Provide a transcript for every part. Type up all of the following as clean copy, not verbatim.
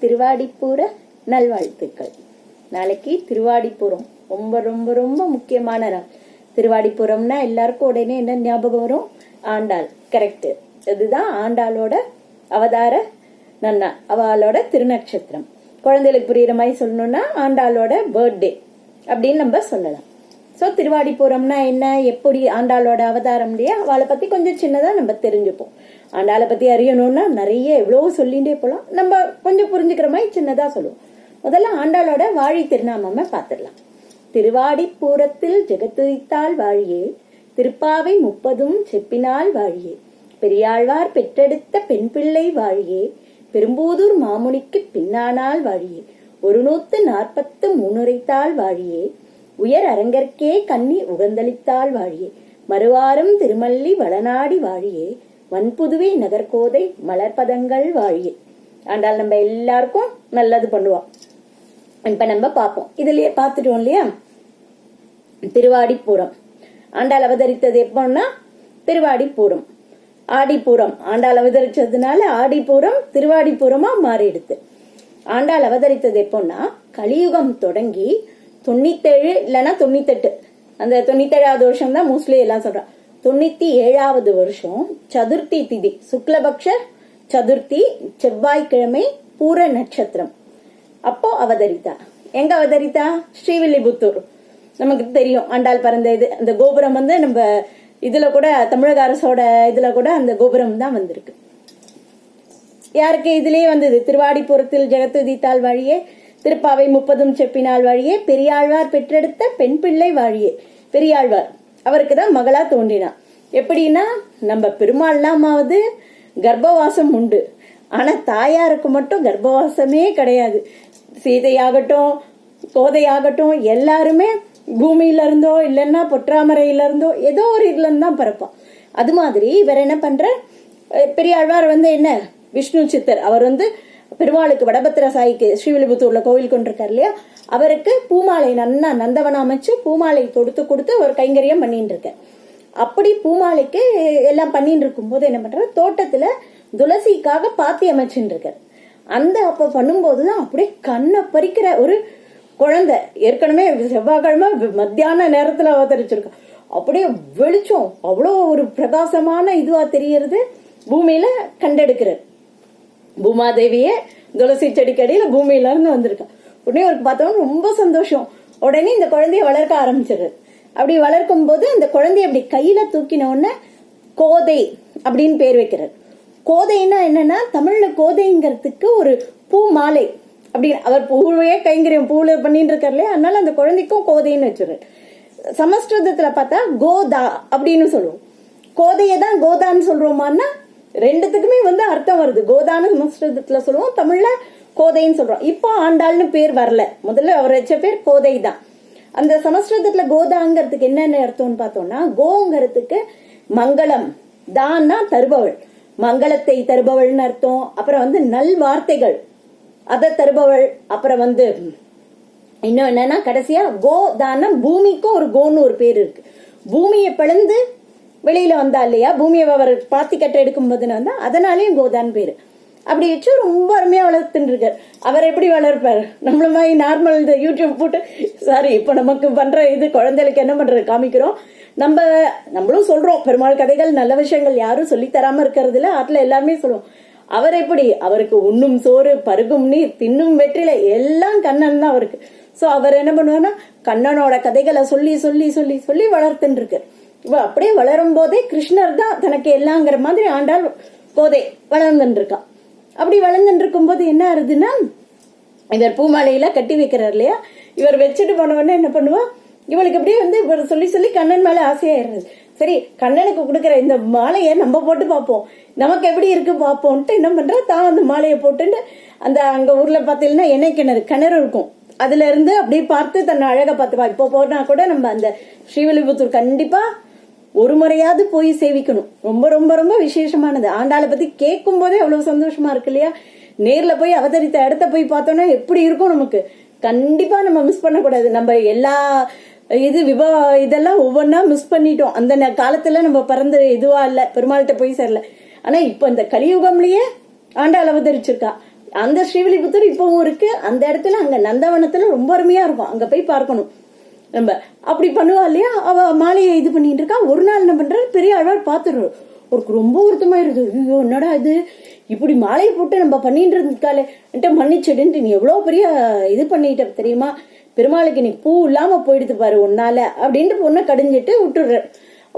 திருவாடிப்பூர நல்வாழ்த்துக்கள். நாளைக்கு திருவாடிப்புறம், ரொம்ப ரொம்ப ரொம்ப முக்கியமான நாள். திருவாடிப்புறம்னா எல்லாருக்கும் உடனே என்ன ஞாபகம் வரும்? ஆண்டாள். கரெக்ட். இதுதான் ஆண்டாளோட அவதார நன்னா, அவளோட திருநட்சத்திரம். குழந்தைகளுக்கு புரியுற மாதிரி சொல்லணும்னா ஆண்டாளோட பர்த்டே அப்படின்னு நம்ம சொல்லலாம். ஸோ திருவாடிப்புறம்னா என்ன, எப்படி ஆண்டாளோட அவதாரம் இல்லையா, அவளை பத்தி கொஞ்சம் சின்னதா நம்ம தெரிஞ்சுப்போம். ஆண்டாளை பத்தி அறியணும்னா நிறைய எவ்வளவோ சொல்லிட்டே போலாம். நம்ம கொஞ்சம் புரிஞ்சுக்கிற மாதிரி சின்னதா சொல்லுவோம். முதல்ல ஆண்டாளோட வாழி திருநாம பாத்துடலாம். திருவாடிப்பூரத்தில் ஜெகத்துரித்தாள் வாழியே, திருப்பாவை 30 செப்பினால் வாழியே, பெரியாழ்வார் பெற்றெடுத்த பெண் பிள்ளை வாழியே, பெரும்பூதூர் மாமுனிக்கு பின்னானால் வாழியே, 140 உரைத்தாள் வாழியே, உயர் அரங்கற்கே கன்னி உகந்தளித்தாள் வாழியே, மறுவாரம் திருமல்லி வளநாடி வாழியே, வன்புதுவை நகர்கோதை மலர்பதங்கள் வாழியே. ஆண்டாள் நம்ம எல்லாருக்கும் நல்லது பண்ணுவான். இப்ப நம்ம பார்ப்போம். இதுலயே பார்த்துட்டோம் இல்லையா, திருவாடிப்பூரம். ஆண்டாள் அவதரித்தது எப்போன்னா திருவாடிப்பூரம். ஆடிப்பூரம் ஆண்டாள் அவதரிச்சதுனால ஆடிப்பூரம் திருவாடிப்பூரமா மாறிடுது. ஆண்டாள் அவதரித்தது எப்போன்னா கலியுகம் தொடங்கி 97 இல்லைன்னா 98, அந்த 97வது வருஷம் தான் மோஸ்ட்லி எல்லாம் சொல்றான். 97வது வருஷம் சதுர்த்தி திதி, சுக்லபக்ஷ சதுர்த்தி, செவ்வாய்க்கிழமை, பூர நட்சத்திரம். அப்போ அவதரித்தா. எங்க அவதரித்தா? ஸ்ரீவில்லிபுத்தூர். நமக்கு தெரியும் ஆண்டாள் பிறந்த இது. அந்த கோபுரம் வந்து நம்ம இதுல கூட தமிழக அரசோட இதுல கூட அந்த கோபுரம் தான் வந்திருக்கு. யாருக்கு இதுலயே வந்தது? திருவாடிப்புறத்தில் ஜெகத்துதித்தாள் வாழியே, திருப்பாவை 30 செப்பினால் வாழியே, பெரியாழ்வார் பெற்றெடுத்த பெண் பிள்ளை வாழியே. பெரியாழ்வார் அவருக்கு தான் மகளா தோன்றினா. எப்படின்னா, நம்ம பெருமாள்லாமாவது கர்ப்பவாசம் உண்டு, ஆனா தாயாருக்கு மட்டும் கர்ப்பவாசமே கிடையாது. சீதையாகட்டும் கோதையாகட்டும் எல்லாருமே பூமியில இருந்தோ இல்லைன்னா பொற்றாமரையில இருந்தோ ஏதோ ஒரு இதுல இருந்து தான் பிறப்பான். அது மாதிரி இவர் என்ன பண்ற, பெரியாழ்வார் வந்து என்ன விஷ்ணு சித்தர். அவர் வந்து பெருமாளுக்கு வடபத்திர சாய்க்கு ஸ்ரீவில்லிபுத்தூர்ல கோவில் கொண்டிருக்காரு இல்லையா, அவருக்கு பூமாலை நன்னா நந்தவனம் அமைச்சு பூமாலை தொடுத்து கொடுத்து ஒரு கைங்கரியம் பண்ணிட்டு இருக்க. அப்படி பூமாலைக்கு எல்லாம் பண்ணிட்டு இருக்கும் போது என்ன பண்ற, தோட்டத்துல துளசிக்காக பாத்தி அமைச்சுட்டு இருக்காரு. அந்த அப்ப பண்ணும்போதுதான் அப்படியே கண்ணை பறிக்கிற ஒரு குழந்தை. ஏற்கனவே செவ்வாய்க்கிழமை மத்தியான நேரத்துல அவதரிச்சிருக்க. அப்படியே வெளிச்சம் அவ்வளோ ஒரு பிரகாசமான இதுவா தெரியறது. பூமியில கண்டெடுக்கிறார். பூமாதேவியே துளசி செடிக்கடியில பூமியில இருந்து வந்திருக்கா. உடனே அவருக்கு பார்த்தோம்னா ரொம்ப சந்தோஷம். உடனே இந்த குழந்தைய வளர்க்க ஆரம்பிச்சிடுறது. அப்படி வளர்க்கும் போது அந்த குழந்தைய அப்படி கையில தூக்கின உடனே கோதை அப்படின்னு பேர் வைக்கிறார். கோதைன்னா என்னன்னா, தமிழ்ல கோதைங்கிறதுக்கு ஒரு பூ மாலை அப்படின்னு. அவர் பூவையே கைங்கரியம் பூல பண்ணிட்டு இருக்காரு இல்லையா, அதனால அந்த குழந்தைக்கும் கோதைன்னு வச்சிரு. சமஸ்கிருதத்துல பார்த்தா கோதா அப்படின்னு சொல்லுவோம். கோதையை தான் கோதான்னு சொல்றோமான்னா ரெண்டுத்துக்குமே வந்து அர்த்தம் வருது. கோதான்னு சமஸ்கிருதத்துல சொல்லுவோம், தமிழ்ல கோதைன்னு சொல்றோம். இப்போ ஆண்டாள்னு பேர் வரல, முதல்ல அவர் வச்ச பேர் கோதை தான். அந்த சமஸ்கிருதத்துல கோதாங்கிறதுக்கு என்னென்ன அர்த்தம்னு பார்த்தோம்னா, கோங்கிறதுக்கு மங்களம், தான்னா தருபவள், மங்களத்தை தருபவள்னு அர்த்தம். அப்புறம் வந்து நல் வார்த்தைகள் அதை தருபவள். அப்புறம் வந்து இன்னும் என்னன்னா கடைசியா கோதான பூமிக்கும் ஒரு கோன்னு ஒரு பேர் இருக்கு. பூமியை பிளந்து வெளியில வந்தா இல்லையா, பூமியை அவர் பாத்தி கட்ட எடுக்கும் போதுன்னு வந்தா அதனாலேயும் கோதான் பேரு. அப்படி வச்சு ரொம்ப அருமையா வளர்த்துட்டு இருக்காரு. அவர் எப்படி வளர்ப்பாரு? நம்மள மாதிரி நார்மல் இந்த யூடியூப் போட்டு சாரி இப்ப நமக்கு பண்ற இது குழந்தைகளுக்கு என்ன பண்றது காமிக்கிறோம். நம்மளும் சொல்றோம் பெருமாள் கதைகள், நல்ல விஷயங்கள் யாரும் சொல்லி தராம இருக்கிறது இல்ல, ஆட்டுல எல்லாருமே சொல்லுவோம். அவர் எப்படி, அவருக்கு உண்ணும் சோறு பருகும் நீர் தின்னும் வெற்றில எல்லாம் கண்ணன் தான் அவருக்கு. சோ அவர் என்ன பண்ணுவார்னா கண்ணனோட கதைகளை சொல்லி சொல்லி சொல்லி சொல்லி வளர்த்துட்டு இருக்கு. அப்படியே வளரும் போதே கிருஷ்ணர் தான் தனக்கு எல்லாங்கிற மாதிரி ஆண்டாள் கோதை வளர்ந்துட்டு இருக்கா. அப்படி வளர்ந்துட்டு இருக்கும் போது என்ன ஆகுதுன்னா, இவர் பூமாலையில கட்டி வைக்கிறார் இல்லையா, இவர் வச்சுட்டு போன உடனே என்ன பண்ணுவா, இவளுக்கு அப்படியே வந்து இவர் சொல்லி சொல்லி கண்ணன் மேல ஆசையாயிடுறது. சரி கண்ணனுக்கு கொடுக்கற இந்த மாலையை நம்ம போட்டு பார்ப்போம், நமக்கு எப்படி இருக்கு பார்ப்போம்ட்டு என்ன பண்ற, தான் அந்த மாலையை போட்டுட்டு அந்த அங்க ஊர்ல பாத்தீங்கன்னா எண்ணெய் கிணறு இருக்கும், அதுல இருந்து அப்படியே பார்த்து தன்னை அழகா பார்த்துப்பா. இப்போ போனா கூட நம்ம அந்த ஸ்ரீவில்லிபுத்தூர் கண்டிப்பா ஒரு முறையாவது போய் சேவிக்கணும். ரொம்ப ரொம்ப ரொம்ப விசேஷமானது. ஆண்டாளை பத்தி கேட்கும் போதே அவ்வளவு சந்தோஷமா இருக்கு இல்லையா. நேர்ல போய் அவதரித்த இடத்த போய் பார்த்தோம்னா எப்படி இருக்கும் நமக்கு. கண்டிப்பா நம்ம மிஸ் பண்ணக்கூடாது. நம்ம எல்லா இதெல்லாம் ஒவ்வொன்னா மிஸ் பண்ணிட்டோம். அந்த காலத்துல நம்ம பிறந்த இதுவா இல்ல, பெருமாள்கிட்ட போய் சேரல. ஆனா இப்ப இந்த கலியுகம்லயே ஆண்டாள் அவதரிச்சிருக்கா. அந்த ஸ்ரீவில்லிபுத்தூர் இப்பவும் இருக்கு. அந்த இடத்துல அங்க நந்தவனத்துல ரொம்ப அருமையா இருக்கும், அங்க போய் பார்க்கணும். நம்ம அப்படி பண்ணுவா இல்லையா, அவ மாலையை இது பண்ணிட்டு இருக்கா. ஒரு நாள் என்ன பண்றாரு, பெரிய ஆழ்வார் பாத்துரு, அவருக்கு ரொம்ப வருத்தமாயிருது. ஐயோ என்னடா இது, இப்படி மாலையை போட்டு நம்ம பண்ணிட்டு இருக்காளே, மன்னிச்சிடுன்ட்டு நீ எவ்வளவு பெரிய இது பண்ணிட்ட தெரியுமா, பெருமாளுக்கு நீ பூ இல்லாம போயிடுது பாரு உன்னால அப்படின்ட்டு பொண்ணை கடிஞ்சிட்டு விட்டுடுற.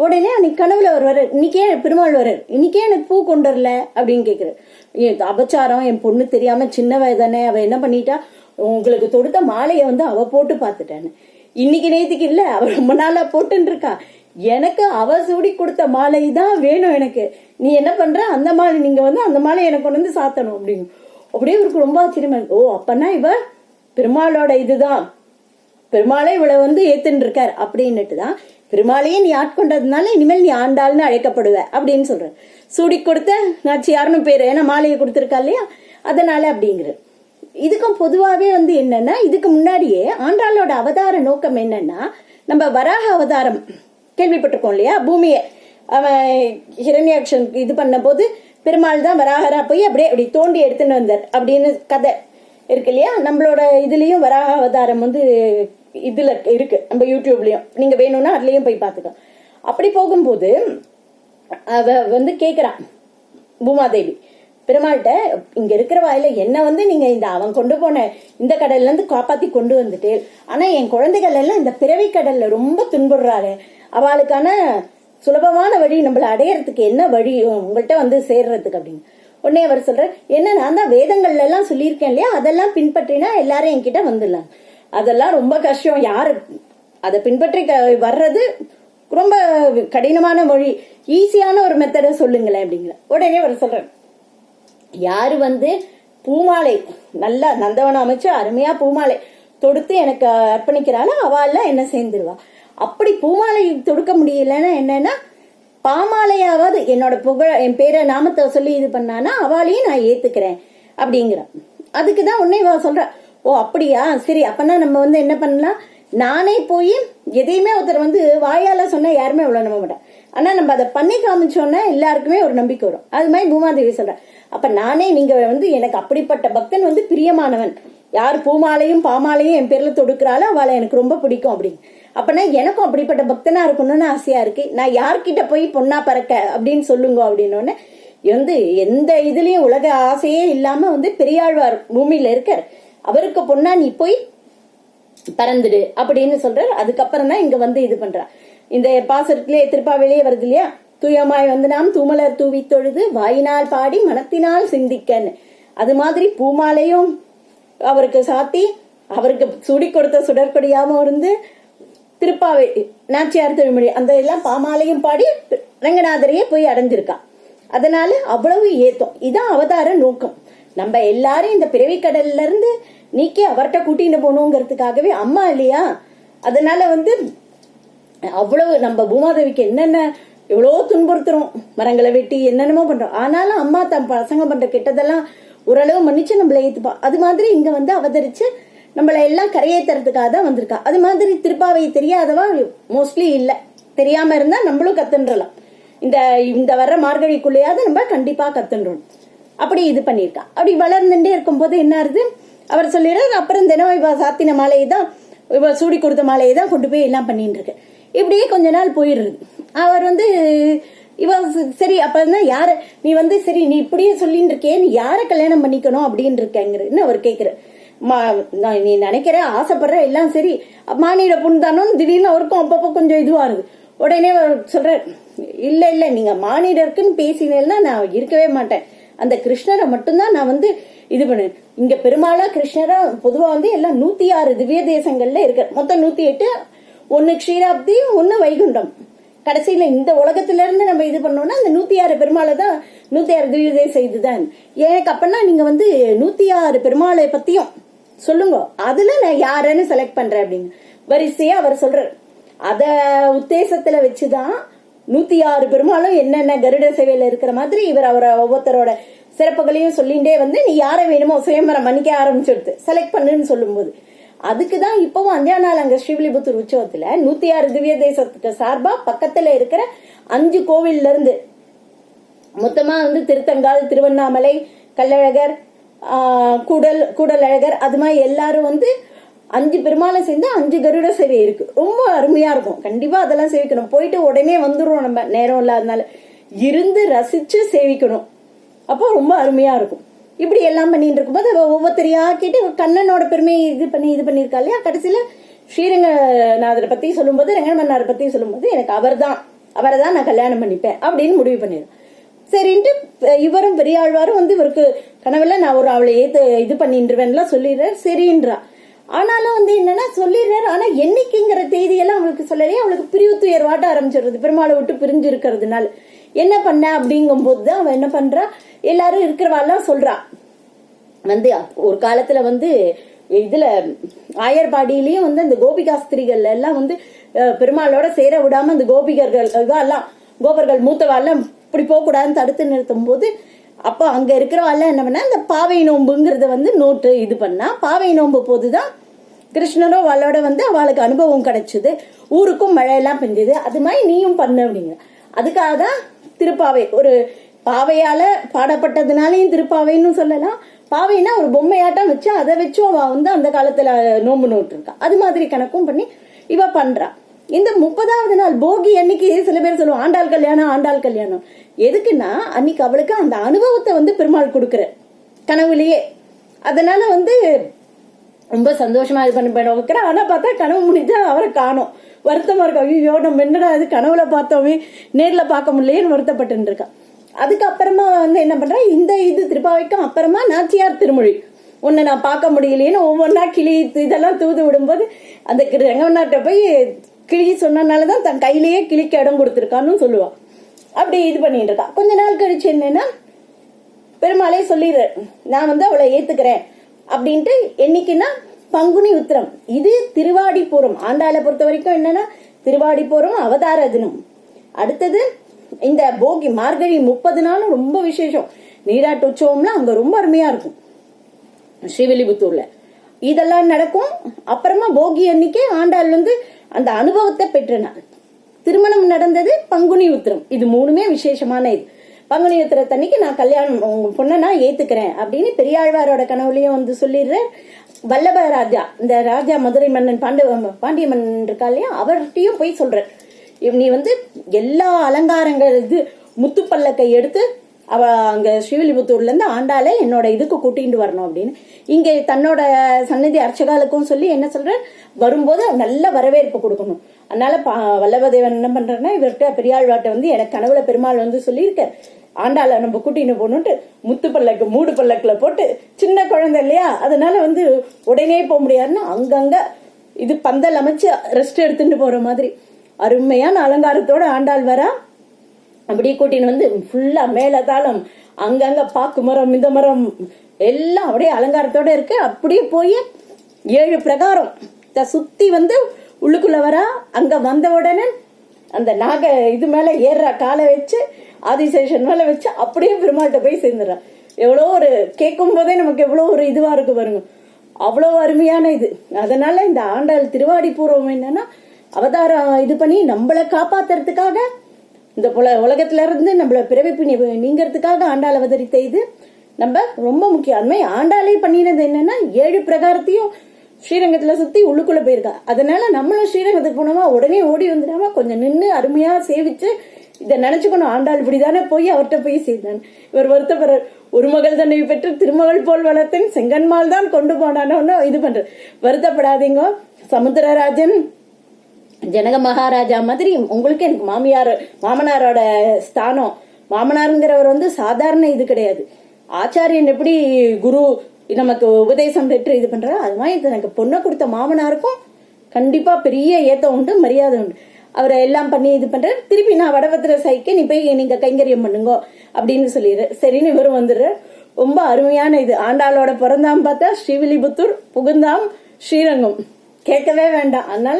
உடனே அன்னைக்கு கனவுல வருவாரு, இன்னைக்கே பெருமாள் வர்றாரு, இன்னைக்கே எனக்கு பூ கொண்டு வரல அப்படின்னு கேக்குறாரு. அபச்சாரம், என் பொண்ணு தெரியாம சின்ன வயதானே, அவ என்ன பண்ணிட்டா, உங்களுக்கு தொடுத்த மாலையை அவ போட்டு பாத்துட்டான்னு. இன்னைக்கு நேத்துக்கு இல்ல, அவ ரொம்ப நாளா போட்டுன்னு இருக்கா. எனக்கு அவ சூடி கொடுத்த மாலை தான் வேணும் எனக்கு. நீ என்ன பண்ற, அந்த மாலை நீங்க அந்த மாலை எனக்கு கொண்டு வந்து சாத்தணும் அப்படின்னு. அப்படியே இவருக்கு ரொம்ப ஆச்சரியமா இருக்கு. ஓ அப்பன்னா இவ பெருமாளோட இதுதான், பெருமாளை இவளை ஏத்துன்னு இருக்கார் அப்படின்னுட்டுதான், பெருமாளையே நீ ஆட்கொண்டதுனால இனிமேல் நீ ஆண்டாள்னு அழைக்கப்படுவ அப்படின்னு சொல்ற. சூடி கொடுத்த நாச்சியார்னு பேரு, ஏன்னா மாலையை கொடுத்திருக்கா இல்லையா, அதனால அப்படிங்கிற. இதுக்கும் பொதுவாவே என்னன்னா, இதுக்கு முன்னாடியே ஆண்டாளோட அவதார நோக்கம் என்னன்னா, நம்ம வராக அவதாரம் கேள்விப்பட்டிருக்கோம் இல்லையா, பூமியை அவன் ஹிரண்யாக்ஷன் இது பண்ண போது பெருமாள் தான் வராகரா போய் அப்படியே அப்படி தோண்டி எடுத்துன்னு வந்தார் அப்படின்னு கதை இருக்கு இல்லையா. நம்மளோட இதுலயும் வராக அவதாரம் இதுல இருக்கு, நம்ம யூடியூப்லயும், நீங்க வேணும்னா அதுலயும் போய் பாத்துக்கோ. அப்படி போகும்போது அவ கேக்குறான் பூமாதேவி பெருமாள்கிட்ட, இங்க இருக்கிற வாயில என்ன நீங்க இந்த அவன் கொண்டு போன இந்த கடல்ல இருந்து காப்பாத்தி கொண்டு வந்துட்டு, ஆனா என் குழந்தைகள் எல்லாம் இந்த பிறவி கடல்ல ரொம்ப துன்புறாரு, அவளுக்கான சுலபமான வழி நம்மள அடையறதுக்கு என்ன வழி உங்கள்கிட்ட சேர்றதுக்கு அப்படின்னு. உடனே அவர் சொல்ற, என்ன நான் தான் வேதங்கள்ல எல்லாம் சொல்லியிருக்கேன் இல்லையா, அதெல்லாம் பின்பற்றினா எல்லாரும் என்கிட்ட வந்துடலாம். அதெல்லாம் ரொம்ப கஷ்டம், யாரு அதை பின்பற்றி வர்றது ரொம்ப கடினமான மொழி, ஈஸியான ஒரு மெத்தட சொல்லுங்களேன் அப்படிங்கிற. உடனே அவர் சொல்ற, யாரு பூமாலை நல்லா நந்தவனம் அமைச்சு அருமையா பூமாலை தொடுத்து எனக்கு அர்ப்பணிக்கிறாளோ அவள் என்ன சேர்ந்துருவா. அப்படி பூமாலை தொடுக்க முடியலன்னா என்னன்னா, பாமாலையாவது என்னோட புகழ என் பேரை நாமத்தை சொல்லி இது பண்ணானா அவளையும் நான் ஏத்துக்கிறேன் அப்படிங்கிற. அதுக்குதான் உன்னை சொல்ற, ஓ அப்படியா, சரி அப்பனா நம்ம என்ன பண்ணலாம், நானே போய் எதையுமே ஒருத்தர் வாயால சொன்னா யாருமே அவ்வளவு நம்ப மாட்டேன், ஆனா நம்ம அதை பண்ணி காமிச்சோன்னா எல்லாருக்குமே ஒரு நம்பிக்கை வரும். அது மாதிரி பூமாதேவி சொல்ற, அப்ப நானே நீங்க எனக்கு அப்படிப்பட்ட பக்தன் பிரியமானவன், யார் பூமாலையும் பாமாலையும் என் பேர்ல தொடுக்கிறாளோ அவளை எனக்கு ரொம்ப பிடிக்கும் அப்படின்னு. அப்பனா எனக்கும் அப்படிப்பட்ட பக்தனா இருக்கணும்னு ஆசையா இருக்கு, நான் யார்கிட்ட போய் பொண்ணா பறக்க அப்படின்னு சொல்லுங்க அப்படின்னு. எந்த இதுலயும் உலக ஆசையே இல்லாம பெரியாழ்வார் பூமியில இருக்கார், அவருக்கு பொண்ணா நீ போய் பறந்துடு அப்படின்னு சொல்றாரு. அதுக்கப்புறம் தான் இங்க இது பண்றா. இந்த பாசத்திலே திருப்பாவிலேயே வருது இல்லையா, தூயமாய் நாம் தூமலர் தூவி தொழுது வாயினால் பாடி மனத்தினால் சிந்திக்கன்னு. அது மாதிரி பூமாலையும் அவருக்கு சாத்தி அவருக்கு சுடி கொடுத்த சுடற்கொடியாம திருப்பாவை நாச்சியார் திருமொழி அந்த எல்லாம் பாமாலையும் பாடி ரங்கநாதரையே போய் அடைஞ்சிருக்கா. அதனால அவ்வளவு ஏத்தம். இதான் அவதார நோக்கம். நம்ம எல்லாரும் இந்த பிறவி கடல்ல இருந்து நீக்கி அவர்கிட்ட கூட்டிட்டு போகணுங்கிறதுக்காகவே அம்மா இல்லையா. அதனால அவ்வளவு நம்ம பூமாதேவிக்கு என்னென்ன எவ்வளவு துன்புறுத்துறோம், மரங்களை வெட்டி என்னென்னமோ பண்றோம், ஆனாலும் அம்மா தன் பசங்க பண்ற கெட்டதெல்லாம் ஓரளவு மன்னிச்சு நம்மள ஏத்துப்பா. அது மாதிரி இங்க அவதரிச்சு நம்மள எல்லாம் கரையேத்துறதுக்காக தான் வந்திருக்கா. அது மாதிரி திருப்பாவை தெரியாதவா மோஸ்ட்லி இல்ல, தெரியாம இருந்தா நம்மளும் கத்துன்றலாம். இந்த வர்ற மார்கழிக்குள்ளையாவது நம்ம கண்டிப்பா கத்துன்றோம். அப்படி இது பண்ணிருக்கா. அப்படி வளர்ந்துட்டே இருக்கும் போது என்ன ஆகுது, அவர் சொல்லிடுறாரு, அப்புறம் தினம் இவ சாத்தின மாலையை தான், இவ சூடி கொடுத்த மாலையை தான் கொண்டு போய் எல்லாம் பண்ணிட்டு இருக்கு. இப்படியே கொஞ்ச நாள் போயிடுறது. அவர் இவ சரி அப்ப யார நீ சரி நீ இப்படியே சொல்லிட்டு இருக்கே, நீ யார கல்யாணம் பண்ணிக்கணும் அப்படின்னு இருக்கேங்கிறது அவர் கேக்குற. நீ நினைக்கிற ஆசைப்படுற எல்லாம் சரி, மானிட பொண்ணு தானோன்னு திடீர்னு அவருக்கும் அப்பப்போ கொஞ்சம் இதுவாருது. உடனே சொல்ற, இல்ல இல்ல நீங்க மானிடருக்குன்னு பேசினேன்னா நான் இருக்கவே மாட்டேன், அந்த கிருஷ்ணரை மட்டும்தான் நான் இது பண்ணேன். இங்க பெருமாளா கிருஷ்ணரா பொதுவா எல்லாம் 106 திவ்ய தேசங்கள்ல இருக்கு. மொத்தம் 108, ஒன்னு க்ஷீராப்தி, ஒன்னு வைகுண்டம். கடைசியில இந்த உலகத்துல இருந்து நம்ம இது பண்ணோம்னா அந்த 106 பெருமாளை தான் 106 திவ்ய தேசம் இதுதான். எனக்கு அப்பனா நீங்க 106 பெருமாளை பத்தியும் சொல்லுங்க, அதுல நான் யாருன்னு செலக்ட் பண்றேன் அப்படின்னு வரிசையா அவர் சொல்றாரு. அத உத்தேசத்துல வச்சுதான் 106 பெருமாளும் என்னென்ன கருட சேவையில இருக்கிற மாதிரி இவர் அவரை ஒவ்வொருத்தரோட சிறப்புகளையும் சொல்லிண்டே நீ யார வேணுமோ சுயம்பரம் மன்னிக்க ஆரம்பிச்சுடுது செலக்ட் பண்ணுன்னு சொல்லும் போது, அதுக்குதான் இப்பவும் 5ஆம் நாள் அங்க ஸ்ரீவில்லிபுத்தூர் உற்சவத்துல 106 திவ்ய தேசத்துக்கு சார்பா பக்கத்துல இருக்கிற 5 கோவில்ல இருந்து மொத்தமா திருத்தங்கால், திருவண்ணாமலை, கள்ளழகர், கூடல் அழகர், அது மாதிரி எல்லாரும் வந்து 5 பெருமாளை சேர்ந்து 5 கருட சேவை இருக்கு. ரொம்ப அருமையா இருக்கும். கண்டிப்பா அதெல்லாம் சேவிக்கணும். போயிட்டு உடனே வந்துடும், நம்ம நேரம் இல்லாதனால இருந்து ரசிச்சு சேவிக்கணும். அப்போ ரொம்ப அருமையா இருக்கும். இப்படி எல்லாம் பண்ணிட்டு இருக்கும்போது ஒவ்வொருத்தரையா கேட்டு கண்ணனோட பெருமையை இது பண்ணியிருக்கா இல்லையா. கடைசியில ஸ்ரீரங்கநாதரை பத்தி சொல்லும்போது, ரங்கமன்னாரை பத்தி சொல்லும்போது, எனக்கு அவரை தான் நான் கல்யாணம் பண்ணிப்பேன் அப்படின்னு முடிவு பண்ணிடுறேன். சரின்ட்டு இவரும் பெரியாழ்வாரும் வந்து இவருக்கு கனவுல நான் அவளை இது பண்ணிடுவேன்லாம் சொல்லிடுறாரு. சரின்றா. ஆனாலும் வந்து என்னன்னா சொல்லிடுறாரு. ஆனா என்னைக்குங்கிற தேதியெல்லாம் அவளுக்கு சொல்லலையே. அவளுக்கு பிரிவு துயர் வாட்ட ஆரம்பிச்சிடுறது, பெருமாளை விட்டு பிரிஞ்சு இருக்கிறதுனால. என்ன பண்ண அப்படிங்கும் போதுதான் அவன் என்ன பண்றா, எல்லாரும் இருக்கிறவாள்லாம் சொல்றா. வந்து ஒரு காலத்துல வந்து இதுல ஆயர்பாடியிலயும் வந்து அந்த கோபிகாஸ்திரிகள் எல்லாம் வந்து பெருமாளோட சேர விடாம அந்த கோபர்கள் மூத்தவாள்லாம் இப்படி போக கூடாதுன்னு தடுத்து நிறுத்தும் போது, அப்போ அங்க இருக்கிறவாள்லாம் என்ன பண்ணா, இந்த பாவை நோம்புங்கிறத வந்து நோட்டு இது பண்ணா. பாவை நோம்பு போதுதான் கிருஷ்ணரோ அவளோட வந்து அவளுக்கு அனுபவம் கிடைச்சது. ஊருக்கும் மழையெல்லாம் பெஞ்சது. அது மாதிரி நீயும் பண்ணு அப்படிங்க. அதுக்காக தான் திருப்பாவை ஒரு பாவையால பாடப்பட்டதுனாலையும் திருப்பாவைன்னு சொல்லலாம். பாவைனா ஒரு பொம்மையாட்டம் வச்சு அதை வச்சும் அவ வந்து அந்த காலத்துல நோம்பு நோட்டு இருக்கா. அது மாதிரி கணக்கும் பண்ணி இவ பண்றா. இந்த 30வது நாள் போகி அன்னைக்கு சில பேர் சொல்லுவோம் ஆண்டாள் கல்யாணம். எதுக்குன்னா அன்னைக்கு அவளுக்கு அந்த அனுபவத்தை வந்து பெருமாள் கொடுக்குற கனவுலயே. அதனால வந்து ரொம்ப சந்தோஷமா இது பண்ணி வைக்கிற. ஆனா பார்த்தா கனவு முடிஞ்சா அவரை காணோம். வருத்தமா இருக்கா. ஐயோ நம்ம என்னடா அது கனவுல பார்த்தோமே, நேர்ல பார்க்க முடியலையேன்னு வருத்தப்பட்டு இருக்கா. அதுக்கப்புறமா வந்து என்ன பண்றா, இந்த இது திருப்பாவைக்கும் அப்புறமா நாச்சியார் திருமொழி உன்னை நான் பார்க்க முடியலையேன்னு ஒவ்வொன்றா கிளி இதெல்லாம் தூது விடும்போது அந்த ரங்கவன்னாட்ட போய் கிளி சொன்னனாலதான் தன் கையிலேயே கிளிக்கு இடம் கொடுத்துருக்கான்னு சொல்லுவா. அப்படி இது பண்ணிட்டு இருக்கா. கொஞ்ச நாள் கழிச்சு என்னன்னா பெருமாளே சொல்லிடுற, நான் வந்து அவளை ஏத்துக்கிறேன் அப்படின்ட்டு. என்னைக்குன்னா பங்குனி உத்திரம். இது திருவாடிபுரம். ஆண்டாளை பொறுத்த வரைக்கும் என்னன்னா திருவாடிபுரம் அவதார தினம். அடுத்தது இந்த போகி மார்கழி 30 நாளும் ரொம்ப விசேஷம். நீராட்டு உற்சவம்லாம் அங்க ரொம்ப அருமையா இருக்கும் ஸ்ரீவில்லிபுத்தூர்ல. இதெல்லாம் நடக்கும். அப்புறமா போகி அன்னைக்கு ஆண்டாள் வந்து அந்த அனுபவத்தை பெற்ற நாள். திருமணம் நடந்தது பங்குனி உத்திரம். இது 3மே விசேஷமான இது. பங்குனி உத்திரத்தன்னைக்கு நான் கல்யாணம் உங்க பொண்ணை நான் ஏத்துக்கிறேன் அப்படின்னு பெரியாழ்வாரோட கனவுலயும் வந்து சொல்லிடுறேன். வல்லப ராஜா, இந்த ராஜா மதுரை மன்னன் பாண்டிய மன்னன் இருக்கா இல்லையா, அவர்கிட்டயும் போய் சொல்ற, நீ வந்து எல்லா அலங்காரங்கள் இது முத்து பல்லக்கை எடுத்து அவ அங்க ஸ்ரீவில்லிபுத்தூர்ல இருந்து ஆண்டாளே என்னோட இதுக்கு கூட்டிட்டு வரணும் அப்படின்னு. இங்க தன்னோட சந்நிதி அர்ச்சகாலுக்கும் சொல்லி என்ன சொல்ற, வரும்போது நல்ல வரவேற்பு கொடுக்கணும். அதனால வல்லபதேவன் என்ன பண்றேன்னா இவர்கிட்ட பெரியாழ்வார்ட்ட வந்து எனக்கு கனவுல பெருமாள் வந்து சொல்லியிருக்க, ஆண்டாளை நம்ம கூட்டின்னு போகணும்ட்டு முத்து பல்லக்கு மூடு பல்லக்குல போட்டு, சின்ன குழந்தை இல்லையா அதனால வந்து உடனே போக முடியாதுன்னா அங்கங்க இது பந்தல் அமைச்சு ரெஸ்ட் எடுத்துட்டு போற மாதிரி அருமையான அலங்காரத்தோட ஆண்டாள் வரா. அப்படியே கூட்டின்னு வந்து ஃபுல்லா மேல தாளம், அங்கங்க பாக்கு மரம் இந்த மரம் எல்லாம் அப்படியே அலங்காரத்தோட இருக்கு. அப்படியே போய் 7 பிரகாரம் சுத்தி வந்து உள்ளுக்குள்ள வரா. அங்க வந்த உடனே அந்த நாக இது மேல ஏறுறா, காலை வச்சு ஆதிசேஷன் மேல வச்சு அப்படியே பெருமாள்கிட்ட போய் சேர்ந்துடுறா. எவ்வளோ ஒரு கேட்கும் போதே நமக்கு எவ்வளவு ஒரு இதுவா இருக்கு பாருங்க, அவ்வளவு அருமையான இது. அதனால இந்த ஆண்டாள் திருவாடிபுரம் என்னன்னா அவதாரம் இது பண்ணி நம்மளை காப்பாத்துறதுக்காக, இந்த உலகத்துல இருந்து நம்மள பிறவி நீங்கிறதுக்காக ஆண்டாள் அவதரித்த இது நம்ம ரொம்ப முக்கியம். அதுமே ஆண்டாளே பண்ணினது என்னன்னா 7 பிரகாரத்தையும் ஸ்ரீரங்கத்துல சுத்தி உள்ளுக்குள்ள போயிருக்கா. அதனால நம்மளும் ஸ்ரீரங்கத்துக்கு போனோமா உடனே ஓடி வந்துடாம கொஞ்சம் நின்று அருமையா சேவிச்சு இதை நினைச்சுக்கணும், ஆண்டாள் இப்படிதானே போய் அவர்கிட்ட போய் செய்தான். இவர் வருத்தப்படுற, ஒரு மகள் தன்னை பெற்று திருமகள் போல் வளர்த்தேன் செங்கன்மால் தான் கொண்டு போனான்னு இது பண்ற. வருத்தப்படாதீங்க, சமுத்திரராஜன் ஜனக மகாராஜா மாதிரி உங்களுக்கு எனக்கு மாமனாரோட ஸ்தானம். மாமனாருங்கிறவர் வந்து சாதாரண இது கிடையாது. ஆச்சாரியன் எப்படி குரு நமக்கு உபதேசம் பெற்று இது பண்றாரு, அது மாதிரி எனக்கு பொண்ணை கொடுத்த மாமனாருக்கும் கண்டிப்பா பெரிய ஏத்தம் உண்டு, மரியாதை உண்டு. அவரை எல்லாம் பண்ணி இது பண்ற. திருப்பி நான் வடபத்திர சாய்க்கு நீ போய் நீங்க கைங்கரியம் பண்ணுங்க அப்படின்னு சொல்லிடுற. சரின்னு இவரும் வந்துடுற. ரொம்ப அருமையான இது. ஆண்டாளோட பிறந்தாம் பார்த்தா ஸ்ரீவில்லிபுத்தூர், புகுந்தாம் ஸ்ரீரங்கம், கேட்கவே வேண்டாம். அதனால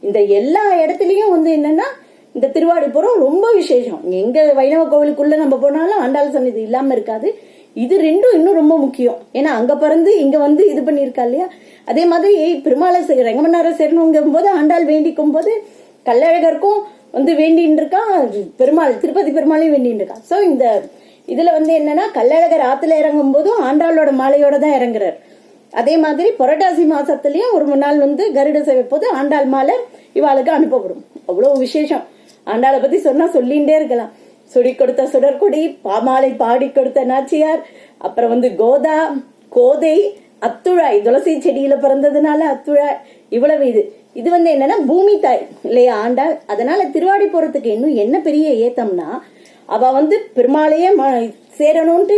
இந்த எல்லா இடத்துலயும் வந்து என்னன்னா இந்த திருவாடிபுரம் ரொம்ப விசேஷம். எங்க வைணவ கோவிலுக்குள்ள நம்ம போனாலும் ஆண்டாள் சந்நிதி இல்லாம இருக்காது. இது ரெண்டும் இன்னும் ரொம்ப முக்கியம். ஏன்னா அங்க பிறந்து இங்க வந்து இது பண்ணிருக்கா இல்லையா. அதே மாதிரி பெருமாளை ரங்கமன்னாரை சேரணுங்கும் போது ஆண்டாள் வேண்டிக்கும் போது கள்ளழகருக்கும் வந்து வேண்டின்னு இருக்கா, பெருமாள் திருப்பதி பெருமாளையும் வேண்டின்னு இருக்கா. சோ இந்த இதுல வந்து என்னன்னா கள்ளழகர் ஆத்துல இறங்கும் போதும் ஆண்டாளோட மாலையோட தான் இறங்குறார். அதே மாதிரி புரட்டாசி மாசத்துலயும் ஒரு நாள் வந்து கருட சேவை போது ஆண்டாள் மாலை இவாளுக்கு அனுப்பப்படும். அவ்வளவு விசேஷம். ஆண்டாளை பத்தி சொன்னா சொல்லிகிட்டே இருக்கலாம். சுடி கொடுத்த சுடற்கொடி, பாமாலை பாடி கொடுத்த நாச்சியார், அப்புறம் வந்து கோதா, கோதை, அத்துழாய், துளசி செடியில பிறந்ததுனால அத்துழாய், இவ்வளவு இது வந்து என்னன்னா பூமி தாய் இல்லையா ஆண்டாள். அதனால திருவாடி போறதுக்கு இன்னும் என்ன பெரிய ஏத்தம்னா, அவ வந்து பெருமாளையே சேரணும்ட்டு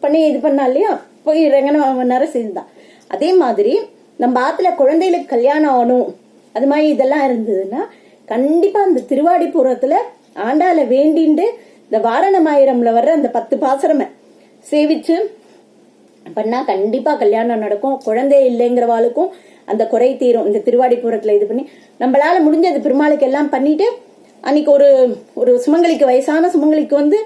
பண்ணி இது பண்ணா இல்லையா, போய் ரங்கன சேர்ந்தான். அதே மாதிரி நம்ம ஆத்துல குழந்தைகளுக்கு கல்யாணம் ஆகணும், அது மாதிரி இதெல்லாம் இருந்ததுன்னா கண்டிப்பா அந்த திருவாடிபுரத்துல ஆண்டாளை வேண்டிண்டு இந்த வாரணமாயிரம்ல வர்ற அந்த 10 பாசரமை சேவிச்சு பண்ணா கண்டிப்பா கல்யாணம் நடக்கும். குழந்தை இல்லைங்கிறவாளுக்கும் அந்த குறை தீரும். இந்த திருவாடிபுரத்துல இது பண்ணி நம்மளால முடிஞ்சது பெருமாளுக்கு எல்லாம் பண்ணிட்டு அன்னைக்கு ஒரு சுமங்கலிக்கு, வயசான சுமங்கலிக்கு வந்து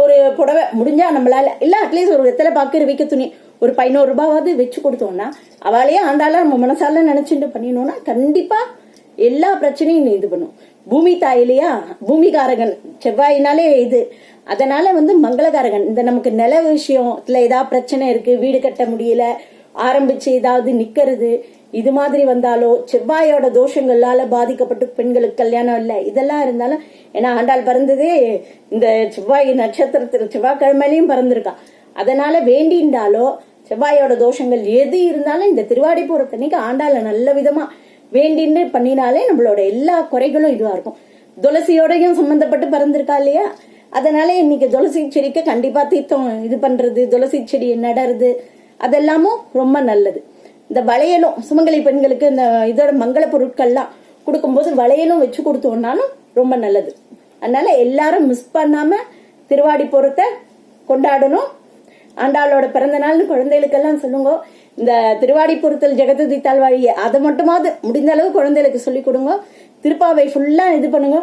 ஒரு புடவை முடிஞ்சா நம்மளால இல்ல அட்லீஸ்ட் ஒரு வெத்தலை பாக்கு வைக்க துணி ஒரு 1500 ரூபாவது வச்சு கொடுத்தோம்னா, அவளையே ஆண்டால நம்ம மனசால நினைச்சுட்டு பண்ணினோம்னா கண்டிப்பா எல்லா பிரச்சனையும் இது பண்ணும். பூமி தாயிலையா, பூமிகாரகன் செவ்வாயினாலே இது. அதனால வந்து மங்களகாரகன். இந்த நமக்கு நில விஷயத்துல ஏதாவது பிரச்சனை இருக்கு, வீடு கட்ட முடியல, ஆரம்பிச்சு ஏதாவது நிக்கிறது, இது மாதிரி வந்தாலோ, செவ்வாயோட தோஷங்களால பாதிக்கப்பட்டு பெண்களுக்கு கல்யாணம் இல்லை, இதெல்லாம் இருந்தாலும், ஏன்னா ஆண்டாள் பிறந்ததே இந்த செவ்வாய் நட்சத்திரத்துல செவ்வாய்க்கிழமையிலையும் பிறந்திருக்கா. அதனால வேண்டின்றாலோ செவ்வாயோட தோஷங்கள் எது இருந்தாலும் இந்த திருவாடிபுரத்தன்னைக்கு ஆண்டாள நல்ல விதமா வேண்டின்னு பண்ணினாலே நம்மளோட எல்லா குறைகளும் இதுவா இருக்கும். துளசியோடையும் சம்பந்தப்பட்டு பிறந்திருக்கா இல்லையா, அதனால இன்னைக்கு துளசி செடிக்கு கண்டிப்பா தீர்த்தம் இது பண்றது, துளசி செடி நடறது அதெல்லாமும் ரொம்ப நல்லது. இந்த வளையலும் சுமங்கலி பெண்களுக்கு இந்த இதோட மங்கள பொருட்கள்லாம் கொடுக்கும்போது வளையலும் வச்சு கொடுத்தோம்னாலும் ரொம்ப நல்லது. அதனால எல்லாரும் மிஸ் பண்ணாம திருவாடிபுரத்தை கொண்டாடணும். ஆண்டாளோட பிறந்த நாள்னு குழந்தைகளுக்கெல்லாம் சொல்லுங்க. இந்த திருவாடிபுரத்தில் ஜெகதுதி தாழ்வாழிய அதை மட்டுமாவது முடிந்த அளவு குழந்தைகளுக்கு சொல்லி கொடுங்க. திருப்பாவை ஃபுல்லா இது பண்ணுங்க.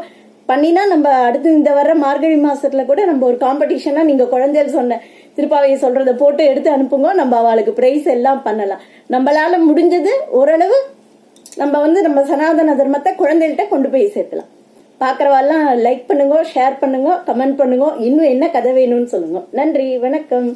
பண்ணினா நம்ம அடுத்து இந்த வர்ற மார்கழி மாசத்துல கூட நம்ம ஒரு காம்படிஷனா நீங்க குழந்தைகள் சொன்ன திருப்பாவையை சொல்றத போட்டு எடுத்து அனுப்புங்க. நம்ம அவளுக்கு பிரைஸ் எல்லாம் பண்ணலாம். நம்மளால முடிஞ்சது ஓரளவு நம்ம வந்து நம்ம சனாதன தர்மத்தை குழந்தைகள்கிட்ட கொண்டு போய் சேர்க்கலாம். பாக்குறவாள்லாம் லைக் பண்ணுங்க, ஷேர் பண்ணுங்க, கமெண்ட் பண்ணுங்க. இன்னும் என்ன கதை வேணும்னு சொல்லுங்க. நன்றி, வணக்கம்.